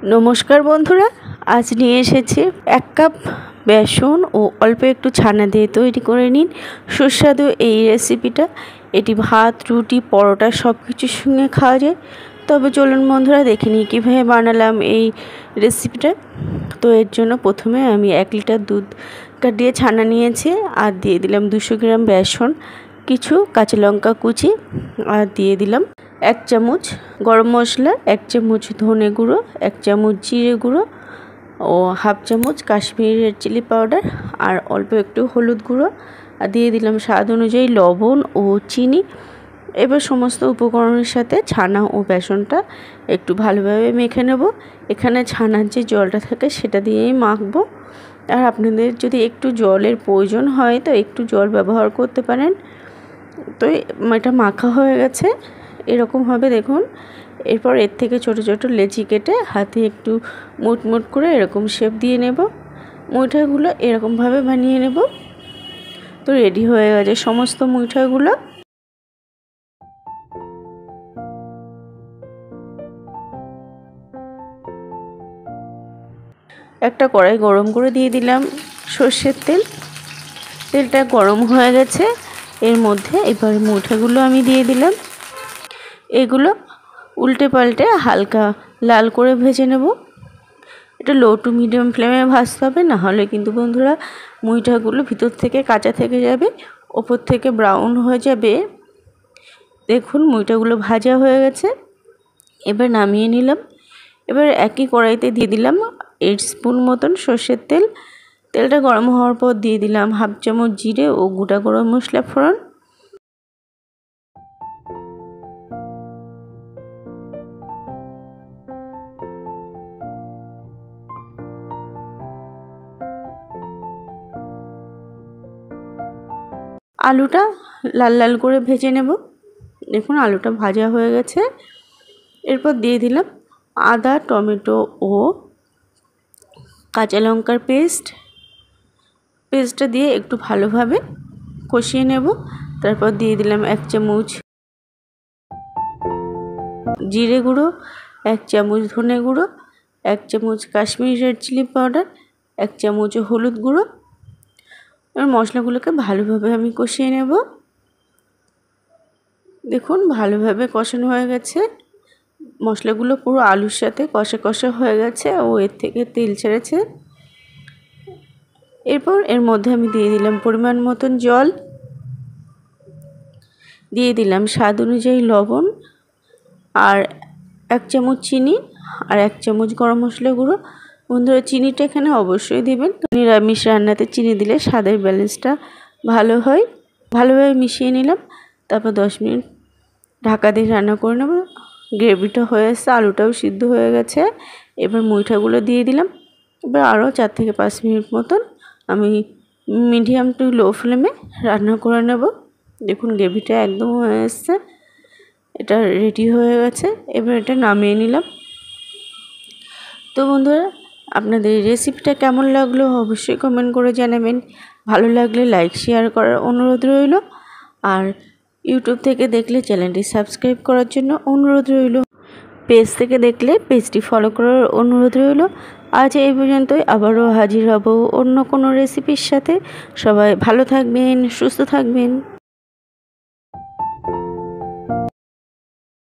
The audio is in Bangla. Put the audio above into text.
নমস্কার বন্ধুরা, আজ নিয়ে এসেছি 1 কাপ বেসন ও অল্প একটু ছানা দিয়ে তৈরি করে নিন সুস্বাদু এই রেসিপিটা। এটি ভাত, রুটি, পরোটা সব কিছুর সঙ্গে খাওয়া যায়। তবে চলুন বন্ধুরা দেখে নিই কীভাবে বানালাম এই রেসিপিটা। তো এর জন্য প্রথমে আমি 1 লিটার দুধ কাটিয়ে ছানা নিয়েছি আর দিয়ে দিলাম 200 গ্রাম বেসন, কিছু কাঁচা লঙ্কা কুচি আর দিয়ে দিলাম 1 চামচ গরম মশলা, 1 চামচ ধনে গুঁড়ো, 1 চামচ জিরে গুঁড়ো ও হাফ চামচ কাশ্মীরি রেড চিলি পাউডার আর অল্প একটু হলুদ গুঁড়ো আর দিয়ে দিলাম স্বাদ অনুযায়ী লবণ ও চিনি। এবার সমস্ত উপকরণের সাথে ছানা ও বেসনটা একটু ভালোভাবে মেখে নেব। এখানে ছানার যে জলটা থাকে সেটা দিয়েই মাখবো। আর আপনাদের যদি একটু জলের প্রয়োজন হয় তো একটু জল ব্যবহার করতে পারেন। তো এটা মাখা হয়ে গেছে এরকম হবে দেখুন। এরপর এর থেকে ছোট ছোট লেচি কেটে হাতে একটু মুট মুট করে এরকম শেপ দিয়ে নেব। মুইঠাগুলো এরকমভাবে বানিয়ে নেব। তো রেডি হয়ে গেছে সমস্ত মুইঠাগুলো। একটা কড়াই গরম করে দিয়ে দিলাম সর্ষের তেল। তেলটা গরম হয়ে গেছে, এর মধ্যে এবার মুইঠাগুলো আমি দিয়ে দিলাম। এগুলো উল্টে পাল্টে হালকা লাল করে ভেজে নেব। এটা লো টু মিডিয়াম ফ্লেমে ভাজতে হবে, না হলে কিন্তু বন্ধুরা মুইঠাগুলো ভিতর থেকে কাঁচা থেকে যাবে, ওপর থেকে ব্রাউন হয়ে যাবে। দেখুন মুইঠাগুলো ভাজা হয়ে গেছে, এবার নামিয়ে নিলাম। এবার একই কড়াইতে দিয়ে দিলাম 8 স্পুন মতন সর্ষের তেল। তেলটা গরম হওয়ার পর দিয়ে দিলাম হাফ চামচ জিরে ও গোটা গরম মশলা ফোড়ন। আলুটা লাল লাল করে ভেজে নেব। দেখুন আলুটা ভাজা হয়ে গেছে। এরপর দিয়ে দিলাম আদা, টমেটো ও কাঁচা লঙ্কার পেস্টটা দিয়ে একটু ভালোভাবে কষিয়ে নেব। তারপর দিয়ে দিলাম 1 চামচ জিরে গুঁড়ো, 1 চামচ ধনে গুঁড়ো, 1 চামচ কাশ্মীরি রেড চিলি পাউডার, 1 চামচ হলুদ গুঁড়ো। এবার মশলাগুলোকে ভালোভাবে আমি কষিয়ে নেব। দেখুন ভালোভাবে কষানো হয়ে গেছে, মশলাগুলো পুরো আলুর সাথে কষা কষা হয়ে গেছে ও এর থেকে তেল ছেড়েছে। এরপর এর মধ্যে আমি দিয়ে দিলাম পরিমাণ মতন জল, দিয়ে দিলাম স্বাদ অনুযায়ী লবণ আর 1 চামচ চিনি আর 1 চামচ গরম মশলা গুঁড়ো। বন্ধুরা চিনিটা এখানে অবশ্যই দিবেন, নিরামিষ রান্নাতে চিনি দিলে স্বাদের ব্যালেন্সটা ভালো হয়। ভালোভাবে মিশিয়ে নিলাম। তারপর 10 মিনিট ঢাকা দিয়ে রান্না করে নেব। গ্রেভিটা হয়ে এসছে, আলুটাও সিদ্ধ হয়ে গেছে। এবার মুইঠাগুলো দিয়ে দিলাম। এবার আরও 4 থেকে 5 মিনিট মতন আমি মিডিয়াম টু লো ফ্লেমে রান্না করে নেব। দেখুন গ্রেভিটা একদম হয়ে এসছে, এটা রেডি হয়ে গেছে। এবার এটা নামিয়ে নিলাম। তো বন্ধুরা আপনাদের রেসিপিটা কেমন লাগলো অবশ্যই কমেন্ট করে জানাবেন। ভালো লাগলে লাইক শেয়ার করার অনুরোধ রইল। আর ইউটিউব থেকে দেখলে চ্যানেলটি সাবস্ক্রাইব করার জন্য অনুরোধ রইল। পেজ থেকে দেখলে পেজটি ফলো করার অনুরোধ রইল। আজ এই পর্যন্তই, আবারও হাজির হব অন্য কোনো রেসিপির সাথে। সবাই ভালো থাকবেন, সুস্থ থাকবেন।